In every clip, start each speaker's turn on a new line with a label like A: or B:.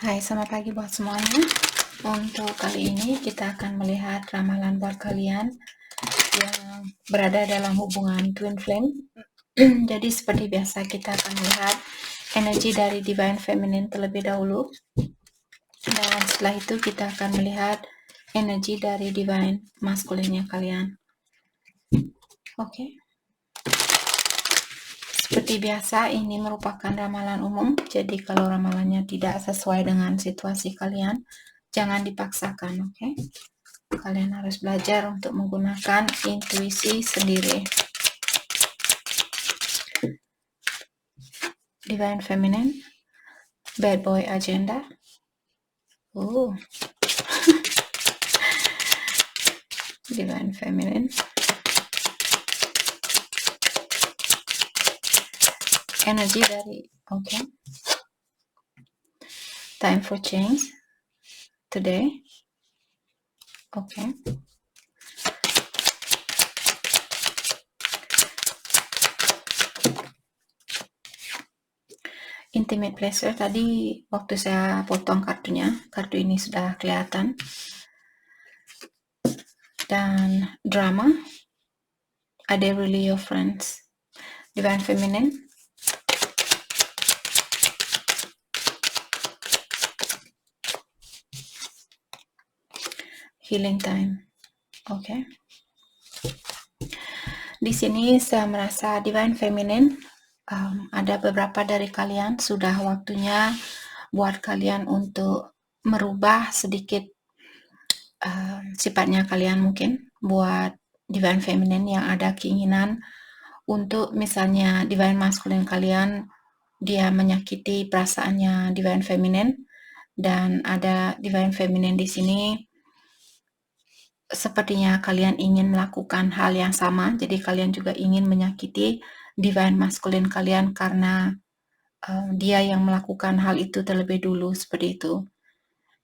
A: Hai, selamat pagi buat semuanya. Untuk kali ini kita akan melihat ramalan buat kalian yang berada dalam hubungan twin flame. Jadi seperti biasa kita akan melihat energi dari divine feminine terlebih dahulu. Dan setelah itu kita akan melihat energi dari divine masculine-nya kalian. Oke. Seperti biasa, ini merupakan ramalan umum. Jadi kalau ramalannya tidak sesuai dengan situasi kalian, jangan dipaksakan, oke? Kalian harus belajar untuk menggunakan intuisi sendiri. Divine Feminine, Bad Boy Agenda. Divine Feminine. Energi dari, oke. Time for change. Today. Oke. Intimate pleasure, tadi waktu saya potong kartunya, kartu ini sudah kelihatan. Dan drama, are they really your friends? Divine Feminine. Healing time. Oke. Di sini saya merasa Divine Feminine, ada beberapa dari kalian sudah waktunya buat kalian untuk merubah sedikit sifatnya kalian, mungkin buat Divine Feminine yang ada keinginan untuk misalnya Divine Masculine kalian dia menyakiti perasaannya Divine Feminine, dan ada Divine Feminine di sini sepertinya kalian ingin melakukan hal yang sama, jadi kalian juga ingin menyakiti Divine Masculine kalian karena dia yang melakukan hal itu terlebih dulu, seperti itu.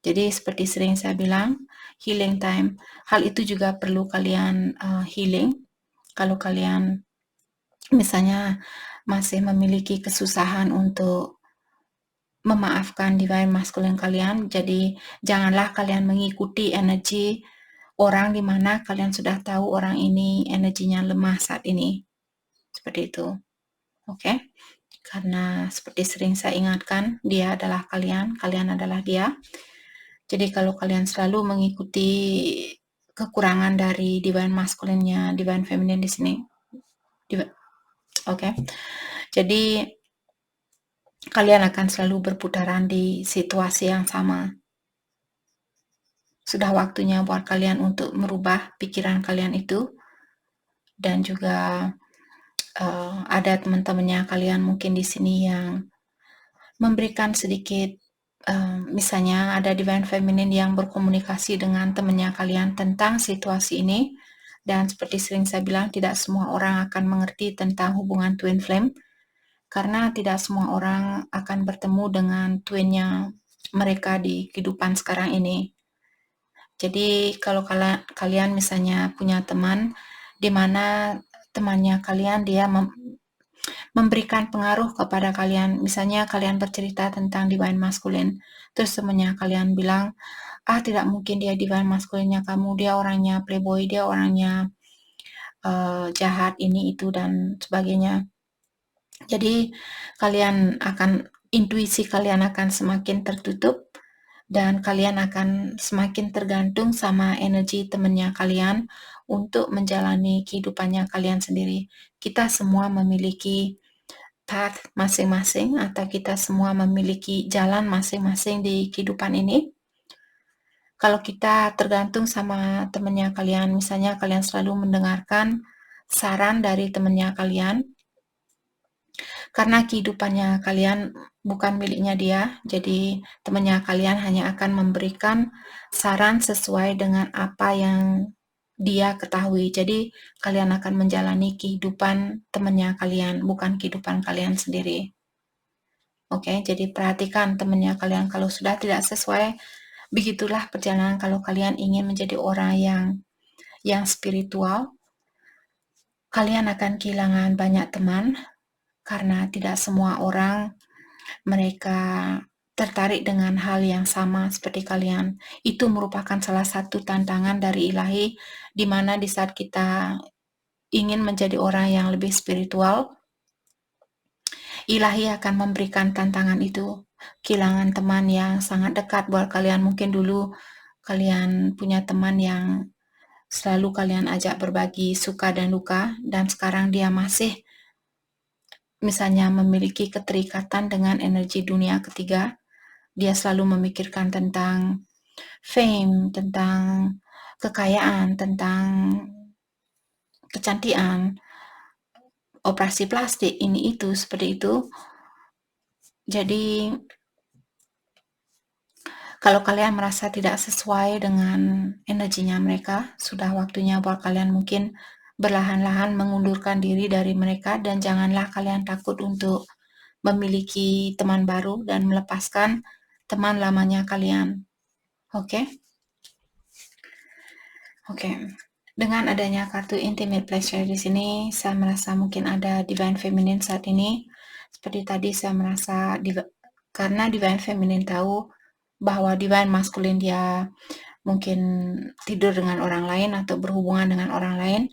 A: Jadi seperti sering saya bilang, healing time, hal itu juga perlu kalian healing. Kalau kalian misalnya masih memiliki kesusahan untuk memaafkan Divine Masculine kalian, jadi janganlah kalian mengikuti energi orang di mana kalian sudah tahu orang ini energinya lemah saat ini. Seperti itu. Oke? Karena seperti sering saya ingatkan, dia adalah kalian, kalian adalah dia. Jadi kalau kalian selalu mengikuti kekurangan dari Divine Masculine-nya Divine Feminine di sini. Oke? Jadi kalian akan selalu berputaran di situasi yang sama. Sudah waktunya buat kalian untuk merubah pikiran kalian itu. Dan juga ada teman-temannya kalian mungkin di sini yang memberikan sedikit, misalnya ada Divine Feminine yang berkomunikasi dengan temannya kalian tentang situasi ini, dan seperti sering saya bilang, tidak semua orang akan mengerti tentang hubungan twin flame, karena tidak semua orang akan bertemu dengan twinnya mereka di kehidupan sekarang ini. Jadi kalau kalian misalnya punya teman di mana temannya kalian dia memberikan pengaruh kepada kalian, misalnya kalian bercerita tentang Divine Masculine, terus temannya kalian bilang, tidak mungkin dia Divine Masculine-nya kamu, dia orangnya playboy, dia orangnya jahat, ini, itu, dan sebagainya. Jadi intuisi kalian akan semakin tertutup, dan kalian akan semakin tergantung sama energi temannya kalian untuk menjalani kehidupannya kalian sendiri. Kita semua memiliki path masing-masing, atau kita semua memiliki jalan masing-masing di kehidupan ini. Kalau kita tergantung sama temannya kalian, misalnya kalian selalu mendengarkan saran dari temannya kalian, karena kehidupannya kalian bukan miliknya dia, jadi temannya kalian hanya akan memberikan saran sesuai dengan apa yang dia ketahui. Jadi kalian akan menjalani kehidupan temannya kalian, bukan kehidupan kalian sendiri. Oke, jadi perhatikan temannya kalian. Kalau sudah tidak sesuai, begitulah perjalanan kalau kalian ingin menjadi orang yang spiritual. Kalian akan kehilangan banyak teman, karena tidak semua orang mereka tertarik dengan hal yang sama seperti kalian. Itu merupakan salah satu tantangan dari ilahi, di mana di saat kita ingin menjadi orang yang lebih spiritual, ilahi akan memberikan tantangan itu. Kehilangan teman yang sangat dekat buat kalian. Mungkin dulu kalian punya teman yang selalu kalian ajak berbagi suka dan duka, dan sekarang dia masih misalnya memiliki keterikatan dengan energi dunia ketiga. Dia selalu memikirkan tentang fame, tentang kekayaan, tentang kecantikan, operasi plastik, ini itu, seperti itu. Jadi, kalau kalian merasa tidak sesuai dengan energinya mereka, sudah waktunya buat kalian mungkin berlahan-lahan mengundurkan diri dari mereka, dan janganlah kalian takut untuk memiliki teman baru dan melepaskan teman lamanya kalian. Oke? Oke. Dengan adanya kartu Intimate Pleasure di sini, saya merasa mungkin ada Divine Feminine saat ini. Seperti tadi saya merasa karena Divine Feminine tahu bahwa Divine Masculine dia mungkin tidur dengan orang lain atau berhubungan dengan orang lain,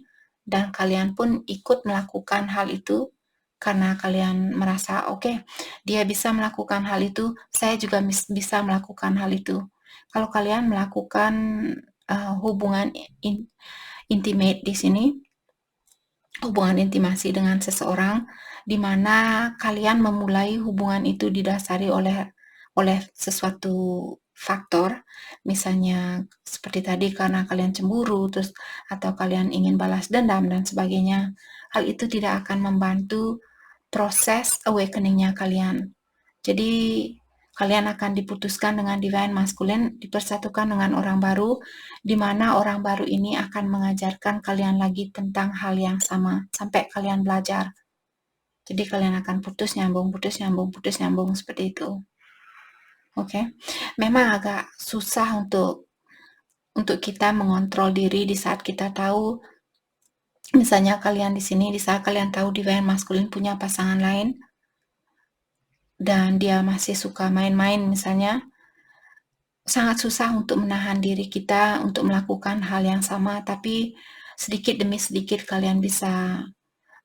A: dan kalian pun ikut melakukan hal itu karena kalian merasa oke, dia bisa melakukan hal itu, saya juga bisa melakukan hal itu. Kalau kalian melakukan hubungan intimate di sini, hubungan intimasi dengan seseorang, di mana kalian memulai hubungan itu didasari oleh sesuatu faktor, misalnya seperti tadi karena kalian cemburu, terus atau kalian ingin balas dendam dan sebagainya. Hal itu tidak akan membantu proses awakening-nya kalian. Jadi kalian akan diputuskan dengan Divine Masculine, dipersatukan dengan orang baru, di mana orang baru ini akan mengajarkan kalian lagi tentang hal yang sama, sampai kalian belajar. Jadi kalian akan putus nyambung, seperti itu. Oke. Memang agak susah untuk kita mengontrol diri di saat kita tahu, misalnya kalian di sini, di saat kalian tahu Divine Masculine punya pasangan lain, dan dia masih suka main-main misalnya, sangat susah untuk menahan diri kita untuk melakukan hal yang sama, tapi sedikit demi sedikit kalian bisa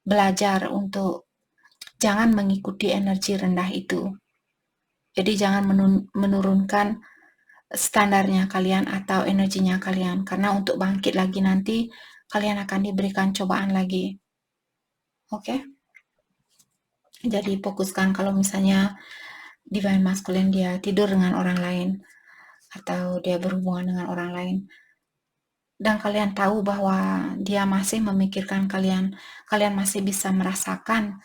A: belajar untuk jangan mengikuti energi rendah itu. Jadi jangan menurunkan standarnya kalian atau energinya kalian, karena untuk bangkit lagi nanti kalian akan diberikan cobaan lagi. Oke? Jadi fokuskan kalau misalnya Divine Masculine dia tidur dengan orang lain atau dia berhubungan dengan orang lain, dan kalian tahu bahwa dia masih memikirkan kalian, kalian masih bisa merasakan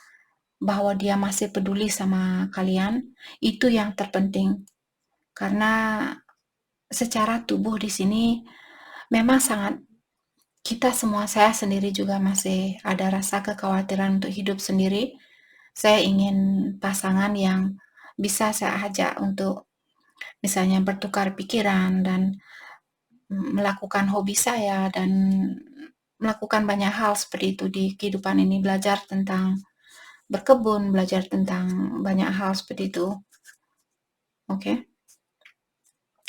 A: bahwa dia masih peduli sama kalian, itu yang terpenting. Karena secara tubuh di sini memang sangat, kita semua, saya sendiri juga masih ada rasa kekhawatiran untuk hidup sendiri. Saya ingin pasangan yang bisa saya ajak untuk misalnya bertukar pikiran dan melakukan hobi saya dan melakukan banyak hal seperti itu di kehidupan ini, belajar tentang berkebun, belajar tentang banyak hal seperti itu. Oke.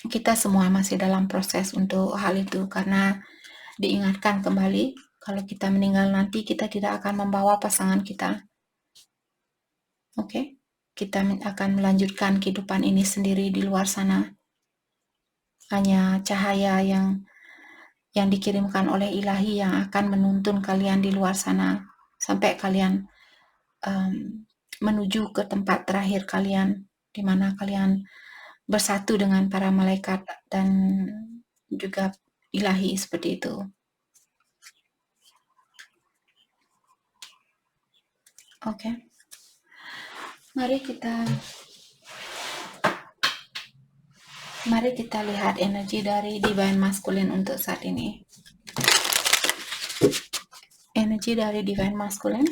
A: Kita semua masih dalam proses untuk hal itu, karena diingatkan kembali kalau kita meninggal nanti kita tidak akan membawa pasangan kita. Oke. Kita akan melanjutkan kehidupan ini sendiri di luar sana. Hanya cahaya yang dikirimkan oleh ilahi yang akan menuntun kalian di luar sana sampai kalian menuju ke tempat terakhir kalian, di mana kalian bersatu dengan para malaikat dan juga ilahi seperti itu. Oke. Mari kita lihat energi dari Divine Masculine untuk saat ini. Energi dari Divine Masculine.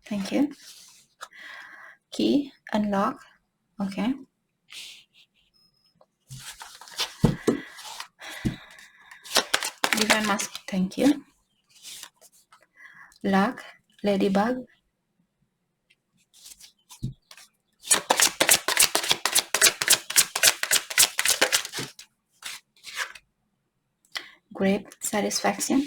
A: Thank you. Key, unlock, Okay. Divine Masculine, thank you. Luck, Ladybug. Grape, Satisfaction.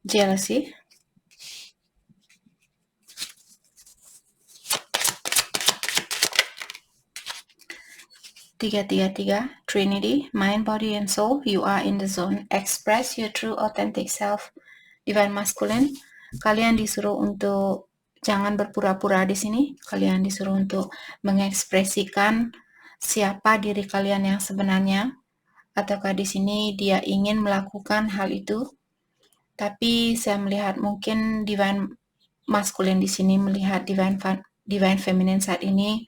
A: Jealousy. Tiga, Trinity, mind, body, and soul, you are in the zone. Express your true authentic self. Divine Masculine, kalian disuruh untuk jangan berpura-pura di sini. Kalian disuruh untuk mengekspresikan siapa diri kalian yang sebenarnya. Ataukah di sini dia ingin melakukan hal itu? Tapi saya melihat mungkin Divine Masculine di sini melihat Divine Feminine saat ini,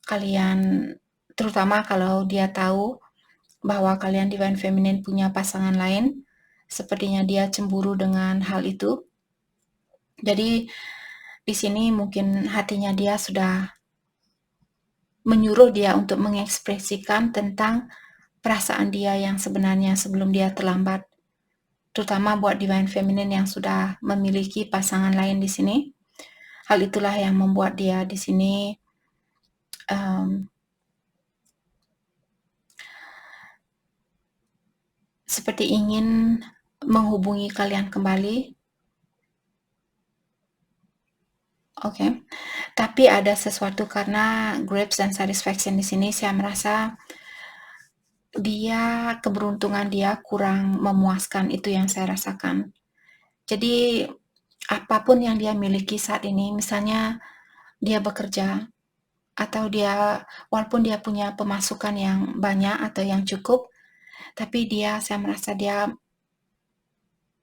A: kalian terutama kalau dia tahu bahwa kalian Divine Feminine punya pasangan lain, sepertinya dia cemburu dengan hal itu. Jadi di sini mungkin hatinya dia sudah menyuruh dia untuk mengekspresikan tentang perasaan dia yang sebenarnya sebelum dia terlambat. Terutama buat Divine Feminine yang sudah memiliki pasangan lain di sini. Hal itulah yang membuat dia di sini seperti ingin menghubungi kalian kembali. Oke. Tapi ada sesuatu karena Grapes dan Satisfaction di sini saya merasa keberuntungan dia kurang memuaskan, itu yang saya rasakan. Jadi apapun yang dia miliki saat ini, misalnya dia bekerja atau walaupun dia punya pemasukan yang banyak atau yang cukup, tapi saya merasa dia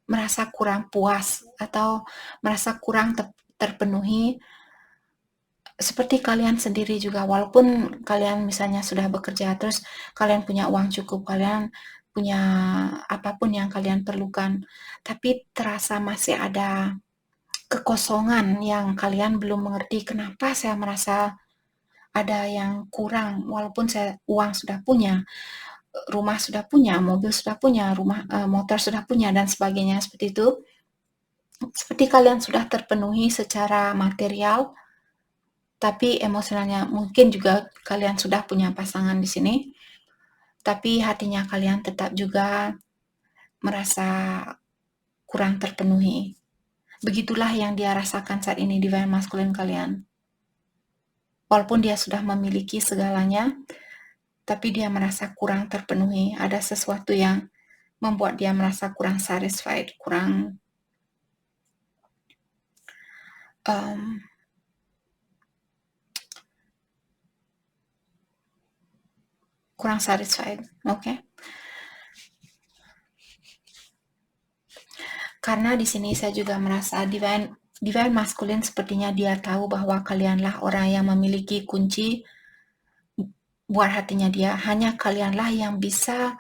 A: merasa kurang puas atau merasa kurang terpenuhi. Seperti kalian sendiri juga, walaupun kalian misalnya sudah bekerja, terus kalian punya uang cukup, kalian punya apapun yang kalian perlukan, tapi terasa masih ada kekosongan yang kalian belum mengerti kenapa saya merasa ada yang kurang, walaupun saya uang sudah punya, rumah sudah punya, mobil sudah punya, motor sudah punya, dan sebagainya seperti itu. Seperti kalian sudah terpenuhi secara material, tapi emosionalnya mungkin juga kalian sudah punya pasangan di sini, tapi hatinya kalian tetap juga merasa kurang terpenuhi. Begitulah yang dia rasakan saat ini Divine Masculine kalian. Walaupun dia sudah memiliki segalanya, tapi dia merasa kurang terpenuhi. Ada sesuatu yang membuat dia merasa kurang satisfied, kurang satisfied, okay? Karena di sini saya juga merasa Divine Masculine sepertinya dia tahu bahwa kalianlah orang yang memiliki kunci buat hatinya dia. Hanya kalianlah yang bisa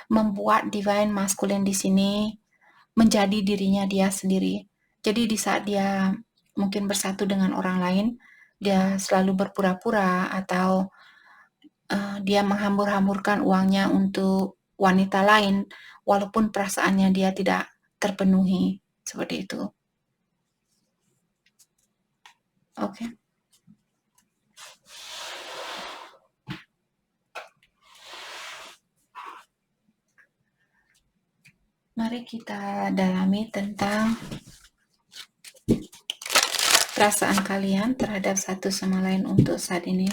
A: membuat Divine Masculine di sini menjadi dirinya dia sendiri. Jadi di saat dia mungkin bersatu dengan orang lain, dia selalu berpura-pura atau dia menghambur-hamburkan uangnya untuk wanita lain, walaupun perasaannya dia tidak terpenuhi, seperti itu. Oke. Mari kita dalami tentang perasaan kalian terhadap satu sama lain untuk saat ini.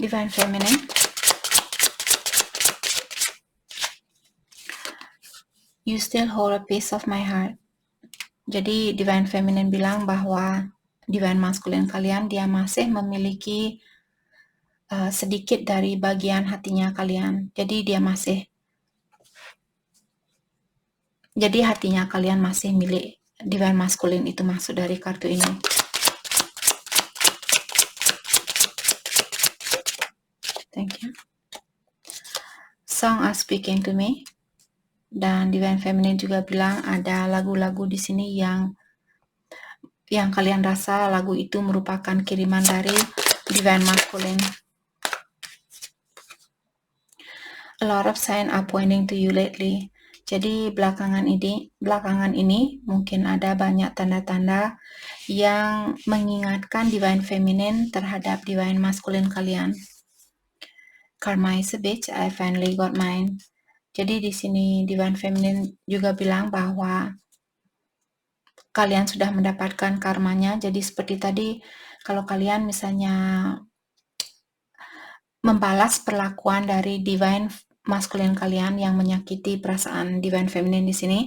A: Divine Feminine. You still hold a piece of my heart. Jadi Divine Feminine bilang bahwa Divine Masculine kalian dia masih memiliki sedikit dari bagian hatinya kalian. Jadi dia masih Jadi hatinya kalian masih milik divine masculine, itu maksud dari kartu ini. Thank you. Song are speaking to me. Dan divine feminine juga bilang ada lagu-lagu di sini yang kalian rasa lagu itu merupakan kiriman dari divine masculine. A lot of signs are pointing to you lately. Jadi belakangan ini mungkin ada banyak tanda-tanda yang mengingatkan divine feminine terhadap divine masculine kalian. Karma is a bitch, I finally got mine. Jadi di sini divine feminine juga bilang bahwa kalian sudah mendapatkan karmanya. Jadi seperti tadi, kalau kalian misalnya membalas perlakuan dari divine masculine kalian yang menyakiti perasaan divine feminine di sini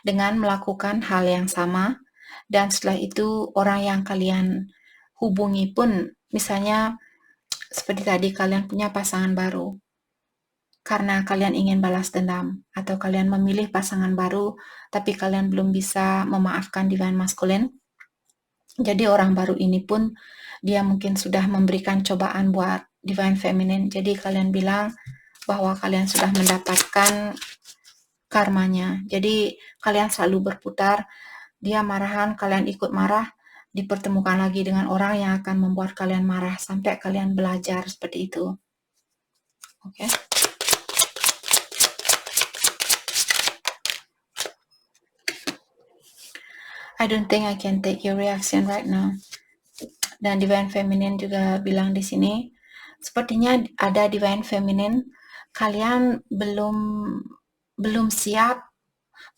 A: dengan melakukan hal yang sama, dan setelah itu orang yang kalian hubungi pun misalnya seperti tadi kalian punya pasangan baru karena kalian ingin balas dendam, atau kalian memilih pasangan baru tapi kalian belum bisa memaafkan divine masculine. Jadi orang baru ini pun dia mungkin sudah memberikan cobaan buat divine feminine. Jadi kalian bilang bahwa kalian sudah mendapatkan karmanya. Jadi kalian selalu berputar, dia marahan, kalian ikut marah, dipertemukan lagi dengan orang yang akan membuat kalian marah sampai kalian belajar seperti itu. Oke. I don't think I can take your reaction right now. Dan divine feminine juga bilang di sini, sepertinya ada divine feminine, kalian belum siap,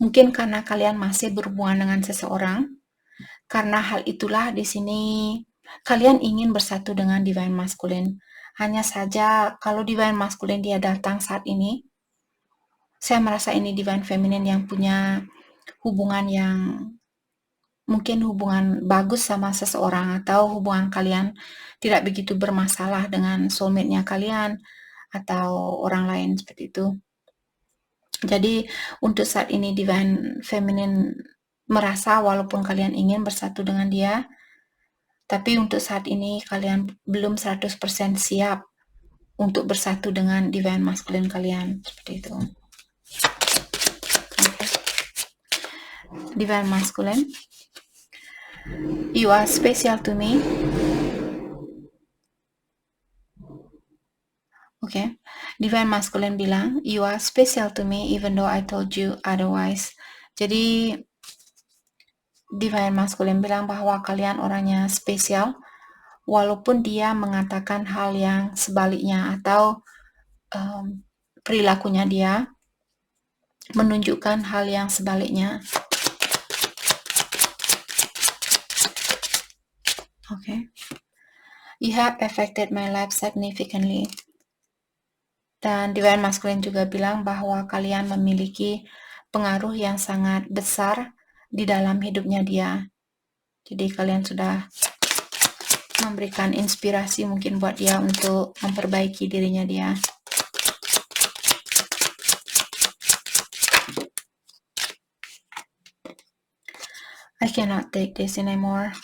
A: mungkin karena kalian masih berhubungan dengan seseorang. Karena hal itulah di sini kalian ingin bersatu dengan divine masculine. Hanya saja kalau divine masculine dia datang saat ini, saya merasa ini divine feminine yang punya hubungan yang mungkin hubungan bagus sama seseorang, atau hubungan kalian tidak begitu bermasalah dengan soulmate-nya kalian atau orang lain seperti itu. Jadi untuk saat ini divine feminine merasa walaupun kalian ingin bersatu dengan dia, tapi untuk saat ini kalian belum 100% siap untuk bersatu dengan divine masculine kalian seperti itu. Okay. Divine masculine, you are special to me. Okay. Divine masculine bilang, you are special to me even though I told you otherwise. Jadi divine masculine bilang bahwa kalian orangnya spesial walaupun dia mengatakan hal yang sebaliknya, atau perilakunya dia menunjukkan hal yang sebaliknya. Okay. You have affected my life significantly. Dan divine masculine juga bilang bahwa kalian memiliki pengaruh yang sangat besar di dalam hidupnya dia. Jadi kalian sudah memberikan inspirasi mungkin buat dia untuk memperbaiki dirinya dia. I cannot take this anymore.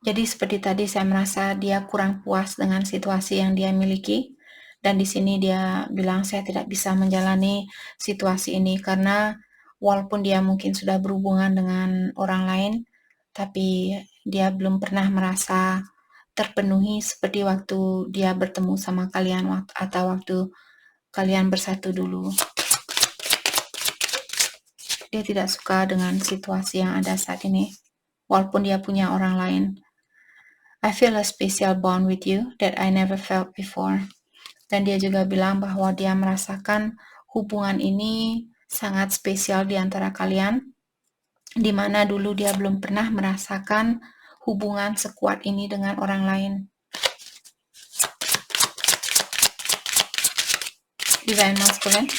A: Jadi seperti tadi saya merasa dia kurang puas dengan situasi yang dia miliki. Dan di sini dia bilang saya tidak bisa menjalani situasi ini karena walaupun dia mungkin sudah berhubungan dengan orang lain, tapi dia belum pernah merasa terpenuhi seperti waktu dia bertemu sama kalian atau waktu kalian bersatu dulu. Dia tidak suka dengan situasi yang ada saat ini, walaupun dia punya orang lain. I feel a special bond with you that I never felt before. Dan dia juga bilang bahwa dia merasakan hubungan ini sangat spesial di antara kalian, di mana dulu dia belum pernah merasakan hubungan sekuat ini dengan orang lain. Divine masculine.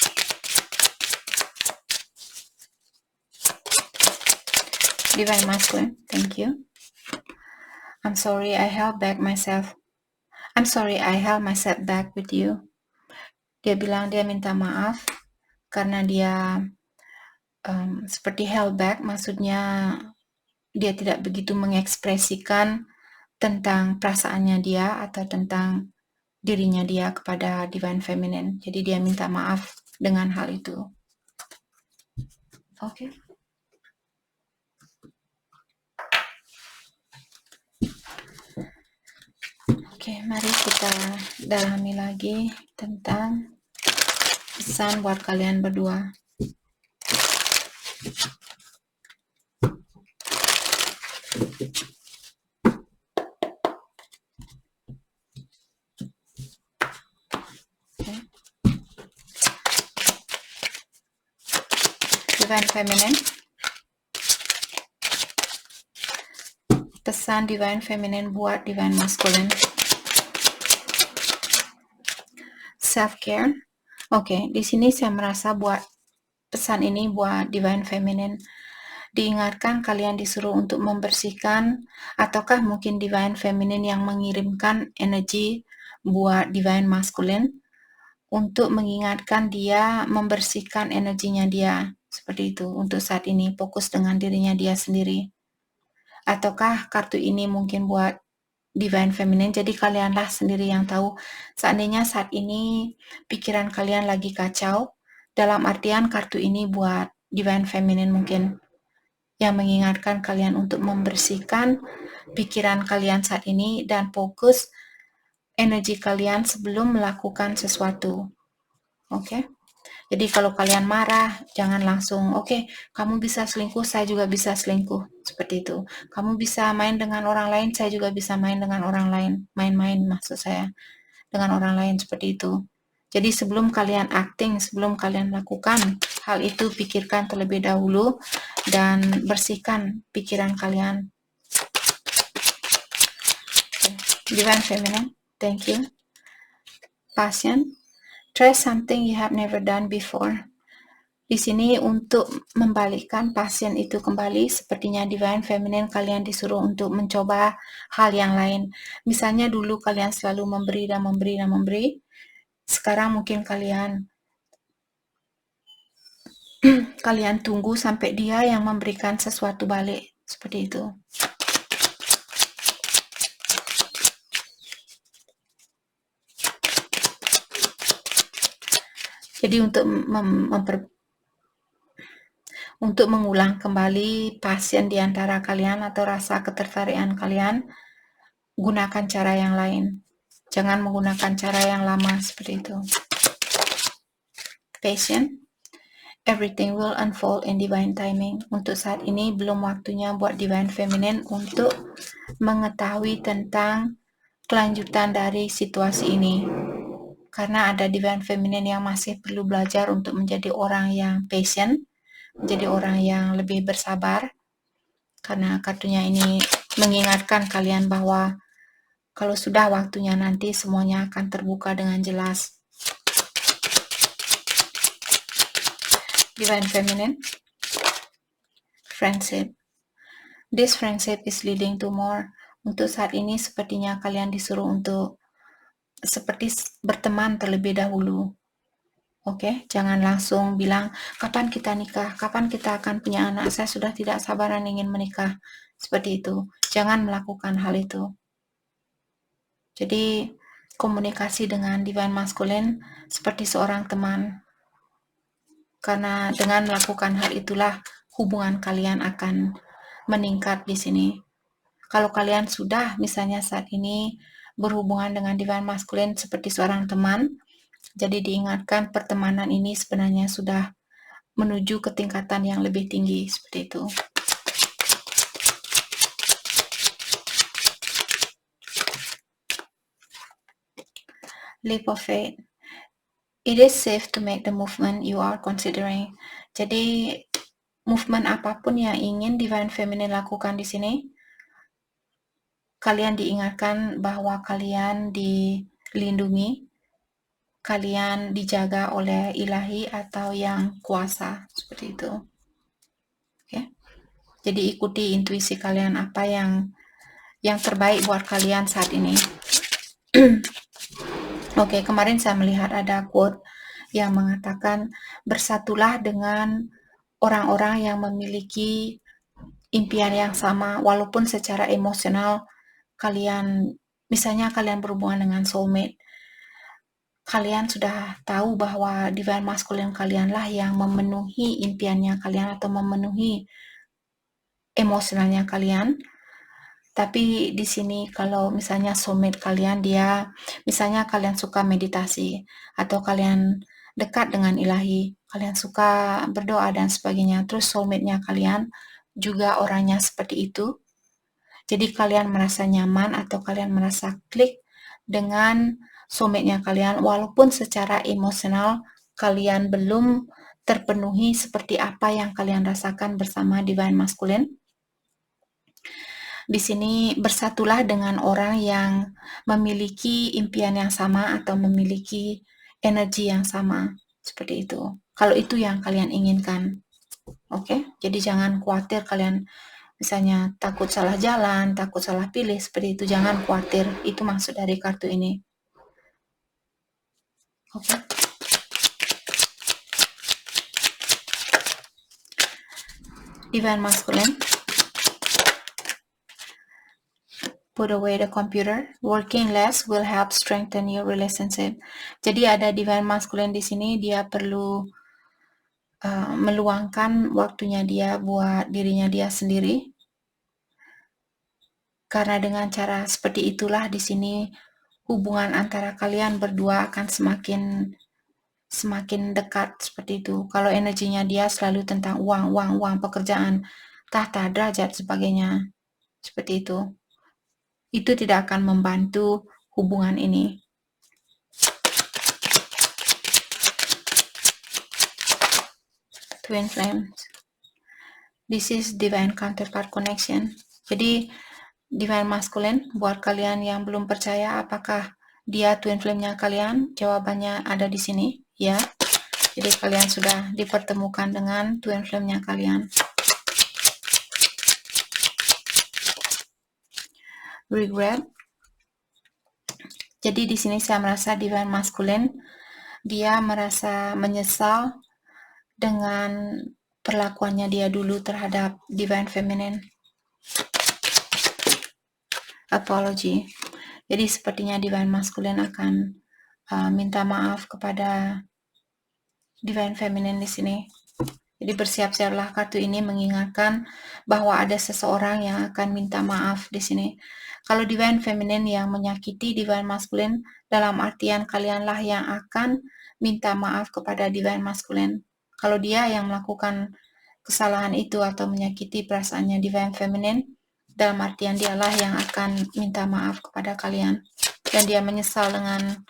A: Divine masculine, thank you. I'm sorry I held myself back with you. Dia bilang dia minta maaf karena dia seperti held back, maksudnya dia tidak begitu mengekspresikan tentang perasaannya dia atau tentang dirinya dia kepada Divine Feminine. Jadi dia minta maaf dengan hal itu. Oke. Oke, mari kita dalami lagi tentang pesan buat kalian berdua. Okay. Divine Feminine. Pesan Divine Feminine buat Divine Masculine. Self-care. Oke, di sini saya merasa buat pesan ini buat Divine Feminine. Diingatkan kalian disuruh untuk membersihkan, ataukah mungkin Divine Feminine yang mengirimkan energi buat Divine Masculine untuk mengingatkan dia membersihkan energinya dia. Seperti itu, untuk saat ini fokus dengan dirinya dia sendiri. Ataukah kartu ini mungkin buat Divine Feminine, jadi kalianlah sendiri yang tahu. Seandainya saat ini pikiran kalian lagi kacau, dalam artian kartu ini buat Divine Feminine mungkin, yang mengingatkan kalian untuk membersihkan pikiran kalian saat ini dan fokus energi kalian sebelum melakukan sesuatu. Oke? Jadi kalau kalian marah, jangan langsung, oke, kamu bisa selingkuh, saya juga bisa selingkuh. Seperti itu. Kamu bisa main dengan orang lain, saya juga bisa main dengan orang lain. Main-main maksud saya. Dengan orang lain seperti itu. Jadi sebelum kalian acting, sebelum kalian lakukan hal itu, pikirkan terlebih dahulu dan bersihkan pikiran kalian. Divine Feminine, thank you. Passion. Try something you have never done before. Di sini untuk membalikkan pasien itu kembali, sepertinya Divine Feminine kalian disuruh untuk mencoba hal yang lain. Misalnya dulu kalian selalu memberi dan memberi dan memberi. Sekarang mungkin kalian tunggu sampai dia yang memberikan sesuatu balik. Seperti itu. Jadi untuk mengulang kembali pasien di antara kalian atau rasa ketertarikan kalian, gunakan cara yang lain. Jangan menggunakan cara yang lama seperti itu. Patient. Everything will unfold in divine timing. Untuk saat ini belum waktunya buat Divine Feminine untuk mengetahui tentang kelanjutan dari situasi ini. Karena ada Divine Feminine yang masih perlu belajar untuk menjadi orang yang patient, menjadi orang yang lebih bersabar. Karena kartunya ini mengingatkan kalian bahwa kalau sudah waktunya nanti semuanya akan terbuka dengan jelas. Divine Feminine. Friendship. This friendship is leading to more. Untuk saat ini sepertinya kalian disuruh untuk seperti berteman terlebih dahulu. Oke, jangan langsung bilang, kapan kita nikah, kapan kita akan punya anak, saya sudah tidak sabaran ingin menikah. Seperti itu. Jangan melakukan hal itu. Jadi, komunikasi dengan Divine Masculine seperti seorang teman. Karena dengan melakukan hal itulah hubungan kalian akan meningkat di sini. Kalau kalian sudah misalnya saat ini berhubungan dengan Divine Masculine seperti seorang teman, jadi diingatkan pertemanan ini sebenarnya sudah menuju ke tingkatan yang lebih tinggi seperti itu. Leap of faith. It is safe to make the movement you are considering. Jadi movement apapun yang ingin Divine Feminine lakukan di sini, kalian diingatkan bahwa kalian dilindungi, kalian dijaga oleh ilahi atau yang kuasa, seperti itu. Oke. Jadi ikuti intuisi kalian apa yang terbaik buat kalian saat ini. Oke, kemarin saya melihat ada quote yang mengatakan bersatulah dengan orang-orang yang memiliki impian yang sama, walaupun secara emosional kalian, misalnya kalian berhubungan dengan soulmate, kalian sudah tahu bahwa divine masculine kalianlah yang memenuhi impiannya kalian atau memenuhi emosionalnya kalian. Tapi di sini kalau misalnya soulmate kalian dia, misalnya kalian suka meditasi atau kalian dekat dengan ilahi, kalian suka berdoa dan sebagainya, terus soulmate-nya kalian juga orangnya seperti itu. Jadi kalian merasa nyaman atau kalian merasa klik dengan soulmate-nya kalian walaupun secara emosional kalian belum terpenuhi seperti apa yang kalian rasakan bersama divine masculine. Di sini bersatulah dengan orang yang memiliki impian yang sama atau memiliki energi yang sama, seperti itu. Kalau itu yang kalian inginkan, oke? Jadi jangan khawatir kalian misalnya takut salah jalan, takut salah pilih, seperti itu. Jangan khawatir, itu maksud dari kartu ini. Oke? Divine Masculine. Put away the computer. Working less will help strengthen your relationship. Jadi ada divine masculine di sini, dia perlu meluangkan waktunya dia buat dirinya dia sendiri. Karena dengan cara seperti itulah di sini hubungan antara kalian berdua akan semakin dekat seperti itu. Kalau energinya dia selalu tentang uang, pekerjaan, tahta, derajat, sebagainya, seperti itu. Itu tidak akan membantu hubungan ini. Twin flames. This is divine counterpart connection. Jadi divine masculine buat kalian yang belum percaya apakah dia twin flame-nya kalian, jawabannya ada di sini, ya. Jadi kalian sudah dipertemukan dengan twin flame-nya kalian. Regret. Jadi di sini saya merasa divine masculine dia merasa menyesal dengan perlakuannya dia dulu terhadap divine feminine. Apology. Jadi sepertinya divine masculine akan minta maaf kepada divine feminine di sini. Jadi bersiap-siaplah, kartu ini mengingatkan bahwa ada seseorang yang akan minta maaf di sini. Kalau divine feminine yang menyakiti divine masculine, dalam artian kalianlah yang akan minta maaf kepada divine masculine. Kalau dia yang melakukan kesalahan itu atau menyakiti perasaannya divine feminine, dalam artian dialah yang akan minta maaf kepada kalian. Dan dia menyesal dengan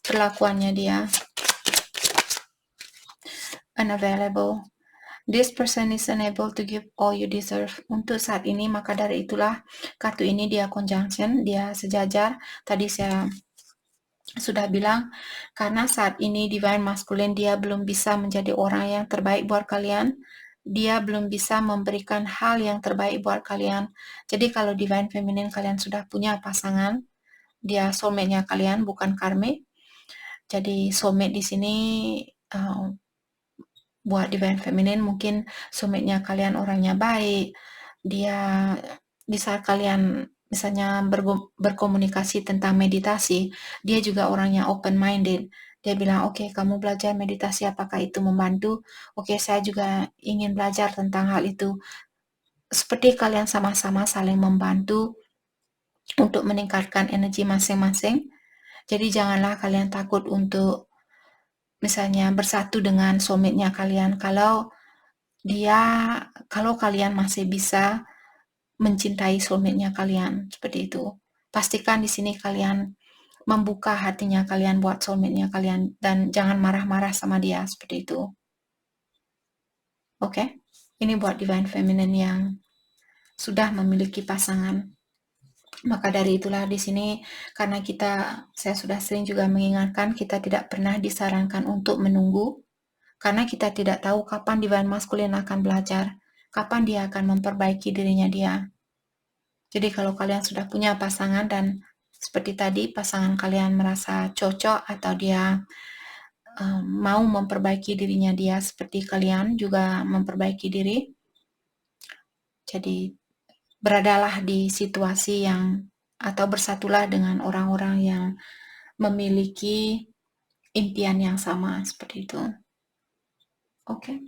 A: perlakuannya dia. Unavailable. This person is unable to give all you deserve. Untuk saat ini, maka dari itulah kartu ini dia conjunction, dia sejajar. Tadi saya sudah bilang, karena saat ini divine masculine dia belum bisa menjadi orang yang terbaik buat kalian. Dia belum bisa memberikan hal yang terbaik buat kalian. Jadi kalau divine feminine kalian sudah punya pasangan, dia soulmate-nya kalian, bukan karmic. Jadi soulmate di sini buat divine feminine mungkin soulmate-nya kalian orangnya baik, dia di saat kalian misalnya berkomunikasi tentang meditasi, dia juga orangnya open minded. Dia bilang, oke, kamu belajar meditasi, apakah itu membantu? Oke, saya juga ingin belajar tentang hal itu. Seperti kalian sama-sama saling membantu untuk meningkatkan energi masing-masing. Jadi janganlah kalian takut untuk misalnya bersatu dengan soulmate-nya kalian. Kalau kalian masih bisa mencintai soulmate-nya kalian, seperti itu. Pastikan di sini kalian membuka hatinya kalian buat soulmate-nya kalian dan jangan marah-marah sama dia, seperti itu. Oke? Ini buat divine feminine yang sudah memiliki pasangan. Maka dari itulah di sini, karena saya sudah sering juga mengingatkan, kita tidak pernah disarankan untuk menunggu, karena kita tidak tahu kapan divine masculine akan belajar, kapan dia akan memperbaiki dirinya dia. Jadi kalau kalian sudah punya pasangan dan seperti tadi pasangan kalian merasa cocok atau dia mau memperbaiki dirinya dia seperti kalian juga memperbaiki diri. Jadi beradalah di situasi yang atau bersatulah dengan orang-orang yang memiliki impian yang sama seperti itu. Oke.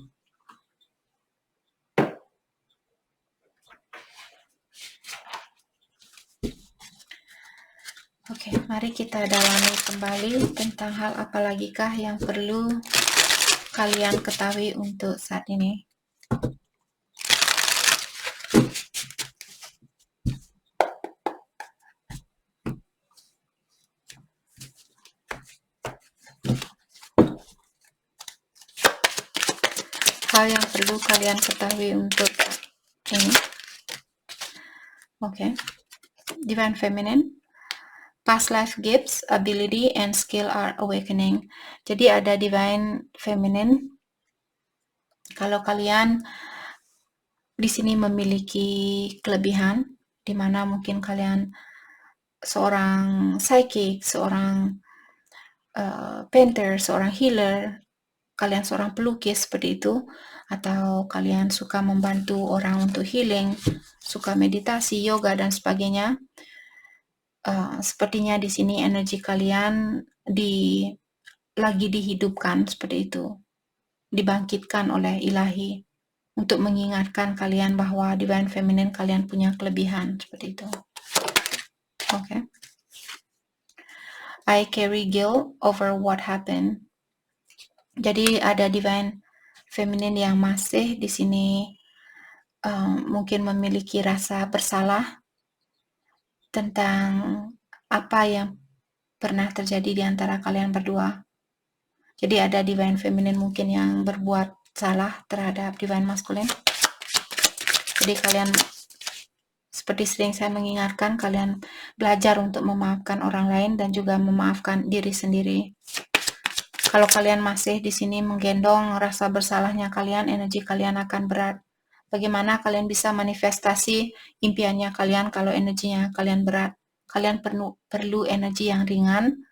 A: Oke, mari kita dalami kembali tentang hal apa lagikah yang perlu kalian ketahui untuk saat ini. Hal yang perlu kalian ketahui untuk ini. Oke. Divine Feminine. Past life gifts, ability, and skill are awakening. Jadi ada Divine Feminine. Kalau kalian di sini memiliki kelebihan, di mana mungkin kalian seorang psychic, seorang painter, seorang healer, kalian seorang pelukis seperti itu, atau kalian suka membantu orang untuk healing, suka meditasi, yoga, dan sebagainya. Sepertinya di sini energi kalian lagi dihidupkan seperti itu, dibangkitkan oleh ilahi untuk mengingatkan kalian bahwa Divine Feminine kalian punya kelebihan seperti itu. Oke. I carry guilt over what happened. Jadi ada Divine Feminine yang masih di sini mungkin memiliki rasa bersalah tentang apa yang pernah terjadi di antara kalian berdua. Jadi ada Divine Feminine mungkin yang berbuat salah terhadap Divine Masculine. Jadi kalian, seperti sering saya mengingatkan, kalian belajar untuk memaafkan orang lain dan juga memaafkan diri sendiri. Kalau kalian masih di sini menggendong rasa bersalahnya kalian, energi kalian akan berat. Bagaimana kalian bisa manifestasi impiannya kalian kalau energinya kalian berat? Kalian perlu energi yang ringan,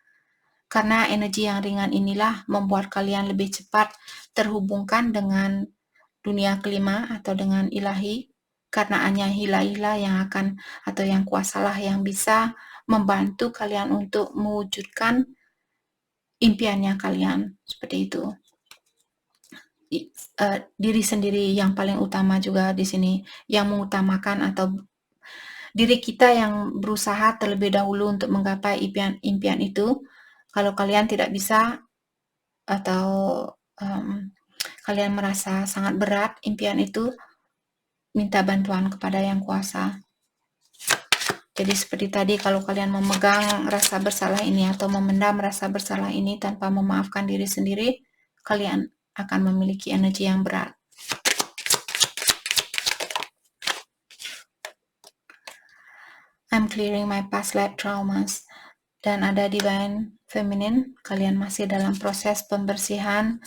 A: karena energi yang ringan inilah membuat kalian lebih cepat terhubungkan dengan dunia kelima atau dengan ilahi, karena hanya hila-hila yang akan atau yang kuasalah yang bisa membantu kalian untuk mewujudkan impiannya kalian seperti itu. Diri sendiri yang paling utama juga di sini, yang mengutamakan, atau diri kita yang berusaha terlebih dahulu untuk menggapai impian itu. Kalau kalian tidak bisa atau kalian merasa sangat berat impian itu, minta bantuan kepada yang kuasa. Jadi seperti tadi, kalau kalian memegang rasa bersalah ini atau memendam rasa bersalah ini tanpa memaafkan diri sendiri, kalian akan memiliki energi yang berat. I'm clearing my past life traumas. Dan ada Divine Feminine, kalian masih dalam proses pembersihan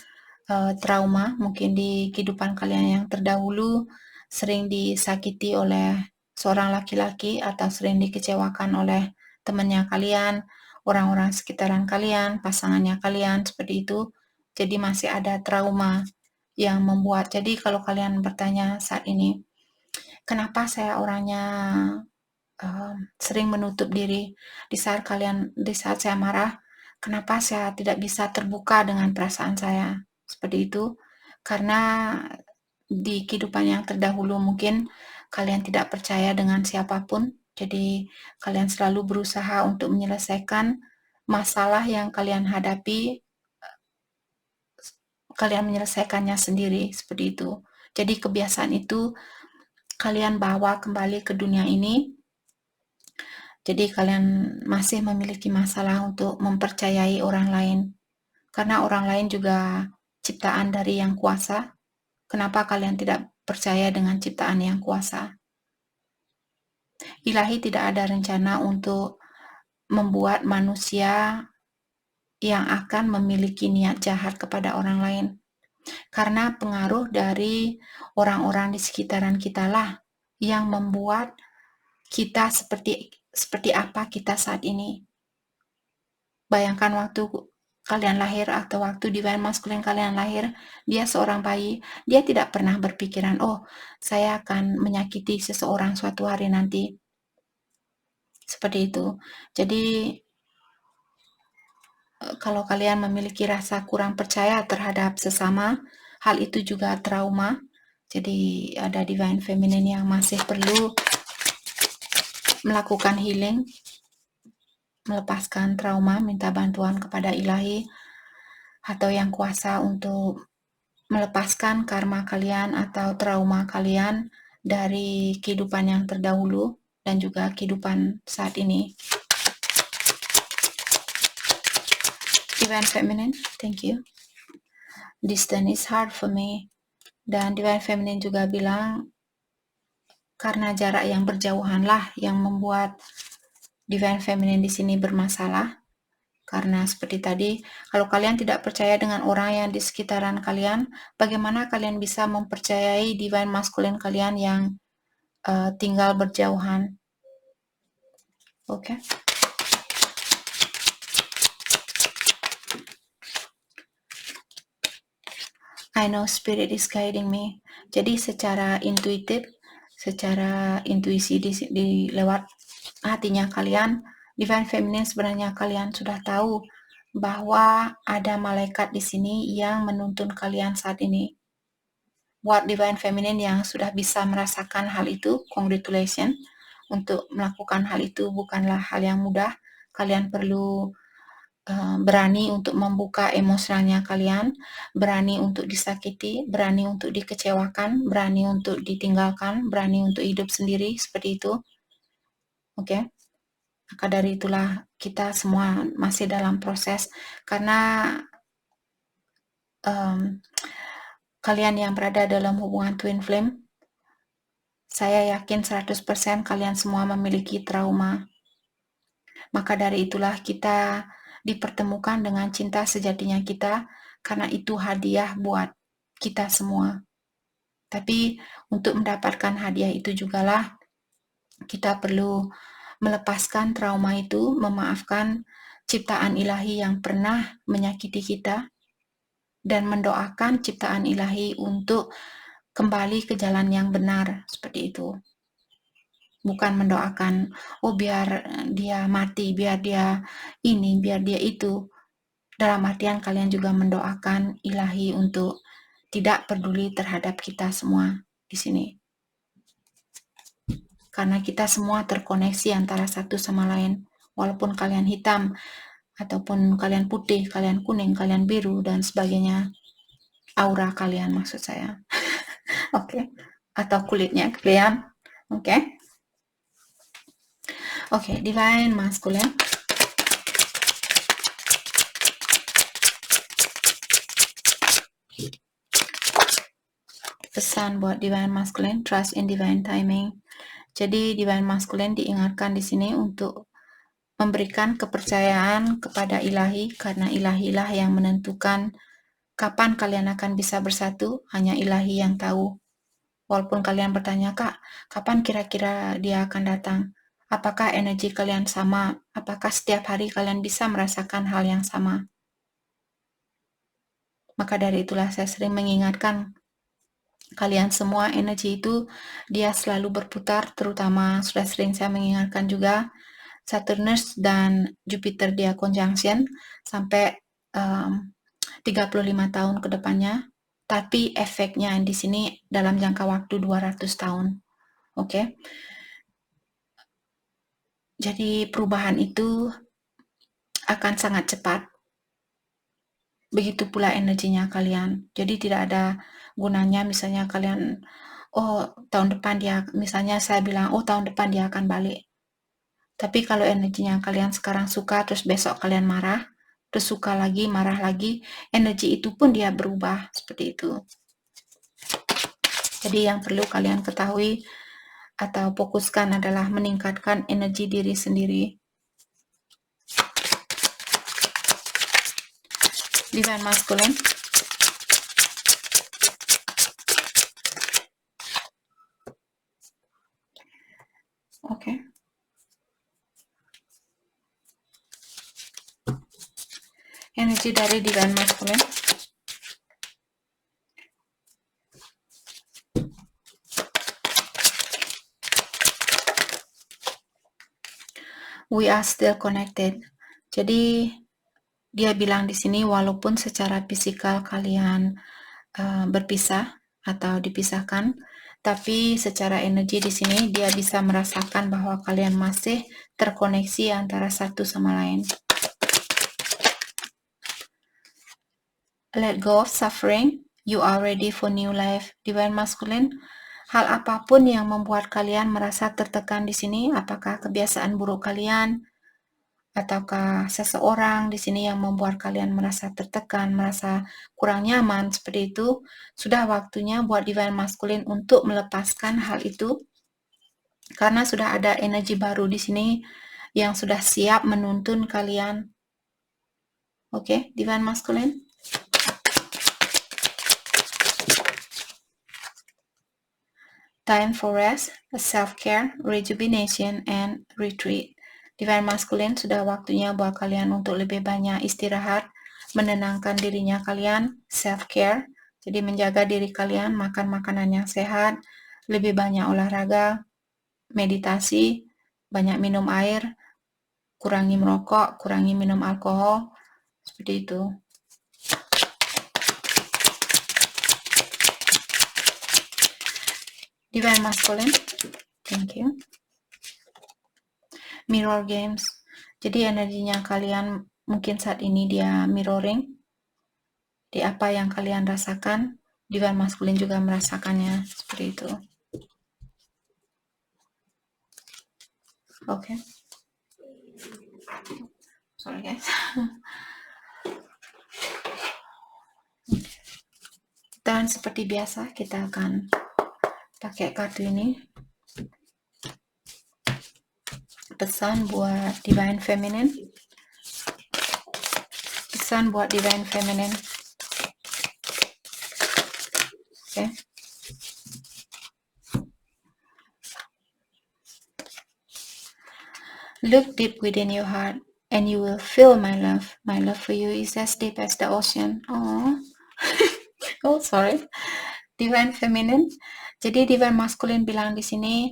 A: trauma, mungkin di kehidupan kalian yang terdahulu sering disakiti oleh seorang laki-laki atau sering dikecewakan oleh temannya kalian, orang-orang sekitaran kalian, pasangannya kalian, seperti itu. Jadi masih ada trauma yang membuat. Jadi kalau kalian bertanya saat ini, kenapa saya orangnya sering menutup diri di saat saya marah, kenapa saya tidak bisa terbuka dengan perasaan saya seperti itu? Karena di kehidupan yang terdahulu mungkin kalian tidak percaya dengan siapapun, jadi kalian selalu berusaha untuk menyelesaikan masalah yang kalian hadapi, kalian menyelesaikannya sendiri seperti itu. Jadi kebiasaan itu kalian bawa kembali ke dunia ini. Jadi kalian masih memiliki masalah untuk mempercayai orang lain, karena orang lain juga ciptaan dari Yang Kuasa. Kenapa kalian tidak percaya dengan ciptaan Yang Kuasa? Ilahi tidak ada rencana untuk membuat manusia yang akan memiliki niat jahat kepada orang lain, karena pengaruh dari orang-orang di sekitaran kita lah yang membuat kita seperti apa kita saat ini. Bayangkan waktu kalian lahir atau waktu divine masculine kalian lahir, dia seorang bayi, dia tidak pernah berpikiran, oh saya akan menyakiti seseorang suatu hari nanti. Seperti itu. Jadi kalau kalian memiliki rasa kurang percaya terhadap sesama, hal itu juga trauma. Jadi ada divine feminine yang masih perlu melakukan healing, melepaskan trauma, minta bantuan kepada ilahi atau yang kuasa untuk melepaskan karma kalian atau trauma kalian dari kehidupan yang terdahulu dan juga kehidupan saat ini. Divine Feminine, thank you. Distance is hard for me. Dan Divine Feminine juga bilang, karena jarak yang berjauhanlah yang membuat Divine Feminine di sini bermasalah. Karena seperti tadi, kalau kalian tidak percaya dengan orang yang di sekitaran kalian, bagaimana kalian bisa mempercayai Divine Masculine kalian yang tinggal berjauhan? Okay. I know spirit is guiding me. Jadi secara intuitif, secara intuisi di lewat hatinya kalian, Divine Feminine sebenarnya kalian sudah tahu bahwa ada malaikat di sini yang menuntun kalian saat ini. Buat Divine Feminine yang sudah bisa merasakan hal itu, congratulations. Untuk melakukan hal itu bukanlah hal yang mudah. Kalian perlu berani untuk membuka emosionalnya kalian, berani untuk disakiti, berani untuk dikecewakan, berani untuk ditinggalkan, berani untuk hidup sendiri, seperti itu. Oke. Maka dari itulah kita semua masih dalam proses, karena kalian yang berada dalam hubungan twin flame, saya yakin 100% kalian semua memiliki trauma. Maka dari itulah kita dipertemukan dengan cinta sejatinya kita, karena itu hadiah buat kita semua. Tapi untuk mendapatkan hadiah itu jugalah kita perlu melepaskan trauma itu, memaafkan ciptaan ilahi yang pernah menyakiti kita, dan mendoakan ciptaan ilahi untuk kembali ke jalan yang benar, seperti itu. Bukan mendoakan, oh biar dia mati, biar dia ini, biar dia itu. Dalam artian kalian juga mendoakan ilahi untuk tidak peduli terhadap kita semua di sini. Karena kita semua terkoneksi antara satu sama lain. Walaupun kalian hitam, ataupun kalian putih, kalian kuning, kalian biru, dan sebagainya. Aura kalian maksud saya. Oke. Atau kulitnya kalian. Oke. Oke, Divine Masculine. Pesan buat Divine Masculine, trust in divine timing. Jadi Divine Masculine diingatkan di sini untuk memberikan kepercayaan kepada ilahi, karena ilahilah yang menentukan kapan kalian akan bisa bersatu, hanya ilahi yang tahu. Walaupun kalian bertanya, Kak, kapan kira-kira dia akan datang? Apakah energi kalian sama? Apakah setiap hari kalian bisa merasakan hal yang sama? Maka dari itulah saya sering mengingatkan kalian semua, energi itu dia selalu berputar, terutama sudah sering saya mengingatkan juga Saturnus dan Jupiter dia conjunction sampai 35 tahun ke depannya, tapi efeknya di sini dalam jangka waktu 200 tahun. Oke. Jadi perubahan itu akan sangat cepat. Begitu pula energinya kalian. Jadi tidak ada gunanya misalnya kalian, oh tahun depan dia, misalnya saya bilang, oh tahun depan dia akan balik. Tapi kalau energinya kalian sekarang suka, terus besok kalian marah, terus suka lagi, marah lagi, energi itu pun dia berubah, seperti itu. Jadi yang perlu kalian ketahui atau fokuskan adalah meningkatkan energi diri sendiri. Divine Masculine. Oke. energi dari Divine Masculine. We are still connected. Jadi dia bilang di sini walaupun secara fisikal kalian berpisah atau dipisahkan, tapi secara energi di sini dia bisa merasakan bahwa kalian masih terkoneksi antara satu sama lain. Let go of suffering. You are ready for new life. Divine Masculine. Hal apapun yang membuat kalian merasa tertekan di sini, apakah kebiasaan buruk kalian, ataukah seseorang di sini yang membuat kalian merasa tertekan, merasa kurang nyaman seperti itu, sudah waktunya buat Divine Masculine untuk melepaskan hal itu, karena sudah ada energi baru di sini yang sudah siap menuntun kalian. Oke, Divine Masculine. Time for rest, self-care, rejuvenation, and retreat. Divine Masculine, sudah waktunya buat kalian untuk lebih banyak istirahat, menenangkan dirinya kalian, self-care, jadi menjaga diri kalian, makan makanan yang sehat, lebih banyak olahraga, meditasi, banyak minum air, kurangi merokok, kurangi minum alkohol, seperti itu. Divine Masculine, thank you. Mirror games. Jadi energinya kalian mungkin saat ini dia mirroring di apa yang kalian rasakan. Divine Masculine juga merasakannya seperti itu. Oke. Sorry guys. Dan seperti biasa kita akan pakai kartu ini. Pesan buat Divine Feminine. Pesan buat Divine Feminine. Oke. Look deep within your heart and you will feel my love. My love for you is as deep as the ocean. Oh. Oh, sorry. Divine Feminine. Jadi Divine Masculine bilang di sini,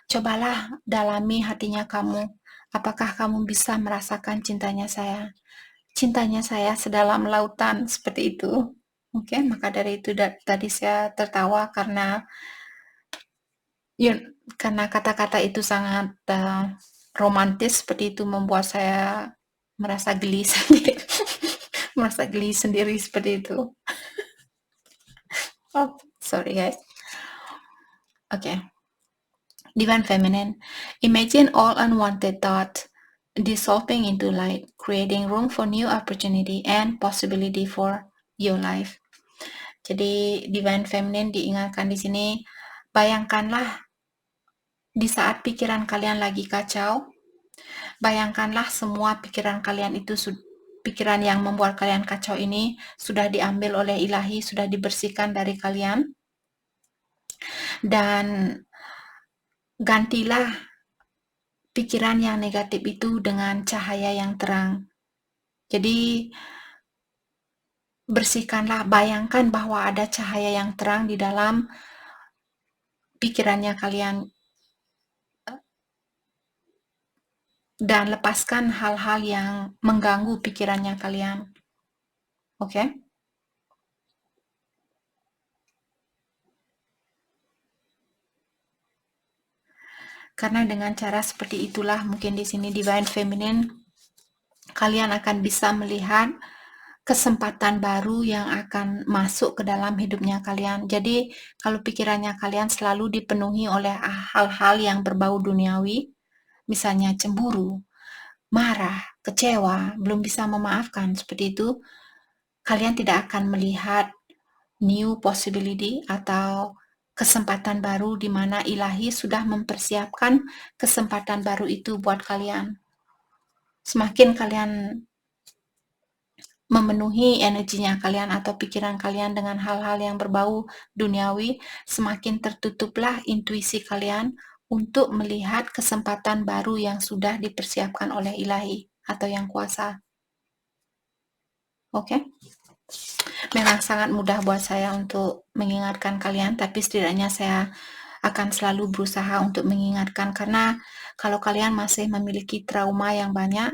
A: cobalah dalami hatinya kamu. Apakah kamu bisa merasakan cintanya saya? Cintanya saya sedalam lautan, seperti itu. Oke, maka dari itu tadi saya tertawa karena kata-kata itu sangat romantis, seperti itu membuat saya merasa geli sendiri. Merasa geli sendiri seperti itu. Oh, sorry guys. Okay. Divine Feminine. Imagine all unwanted thoughts dissolving into light, creating room for new opportunity and possibility for your life. Jadi Divine Feminine diingatkan di sini, bayangkanlah di saat pikiran kalian lagi kacau, bayangkanlah semua pikiran kalian itu pikiran yang membuat kalian kacau ini sudah diambil oleh Ilahi, sudah dibersihkan dari kalian, dan gantilah pikiran yang negatif itu dengan cahaya yang terang. Jadi bersihkanlah, bayangkan bahwa ada cahaya yang terang di dalam pikirannya kalian, dan lepaskan hal-hal yang mengganggu pikirannya kalian. Oke? Karena dengan cara seperti itulah mungkin di sini Divine Feminine kalian akan bisa melihat kesempatan baru yang akan masuk ke dalam hidupnya kalian. Jadi kalau pikirannya kalian selalu dipenuhi oleh hal-hal yang berbau duniawi, misalnya cemburu, marah, kecewa, belum bisa memaafkan, seperti itu, kalian tidak akan melihat new possibility atau kesempatan baru di mana Ilahi sudah mempersiapkan kesempatan baru itu buat kalian. Semakin kalian memenuhi energinya kalian atau pikiran kalian dengan hal-hal yang berbau duniawi, semakin tertutuplah intuisi kalian untuk melihat kesempatan baru yang sudah dipersiapkan oleh Ilahi atau Yang Kuasa. Oke? Memang sangat mudah buat saya untuk mengingatkan kalian, tapi setidaknya saya akan selalu berusaha untuk mengingatkan, karena kalau kalian masih memiliki trauma yang banyak,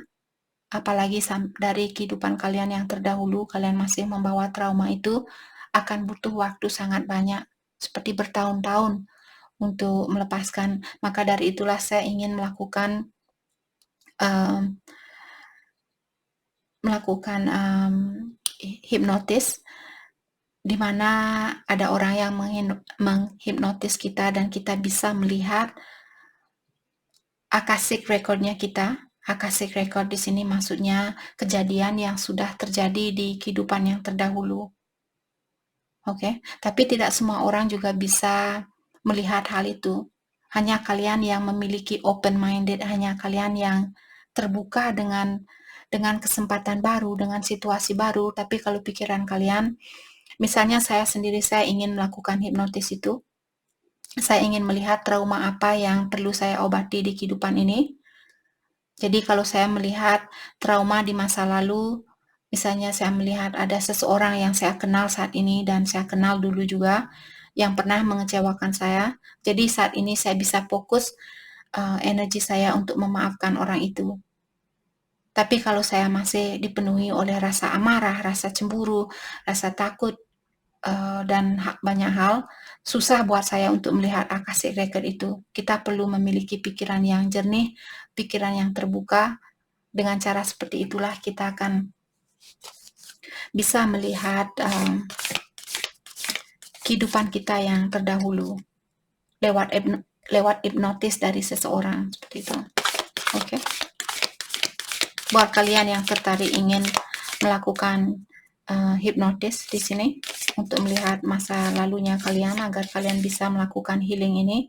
A: apalagi dari kehidupan kalian yang terdahulu, kalian masih membawa trauma itu, akan butuh waktu sangat banyak, seperti bertahun-tahun untuk melepaskan. Maka dari itulah saya ingin melakukan um, hipnotis, di mana ada orang yang menghipnotis kita dan kita bisa melihat akashic record-nya kita. Akashic record di sini maksudnya kejadian yang sudah terjadi di kehidupan yang terdahulu. Oke, tapi tidak semua orang juga bisa melihat hal itu. Hanya kalian yang memiliki open minded, hanya kalian yang terbuka dengan kesempatan baru, dengan situasi baru. Tapi kalau pikiran kalian, misalnya saya sendiri, saya ingin melakukan hipnotis itu. Saya ingin melihat trauma apa yang perlu saya obati di kehidupan ini. Jadi kalau saya melihat trauma di masa lalu, misalnya saya melihat ada seseorang yang saya kenal saat ini dan saya kenal dulu juga, yang pernah mengecewakan saya. Jadi saat ini saya bisa fokus energi saya untuk memaafkan orang itu. Tapi kalau saya masih dipenuhi oleh rasa amarah, rasa cemburu, rasa takut, dan banyak hal, susah buat saya untuk melihat akashic record itu. Kita perlu memiliki pikiran yang jernih, pikiran yang terbuka. Dengan cara seperti itulah kita akan bisa melihat kehidupan kita yang terdahulu lewat hipnotis dari seseorang, seperti itu. Oke. Buat kalian yang tertarik ingin melakukan hipnotis di sini untuk melihat masa lalunya kalian agar kalian bisa melakukan healing ini,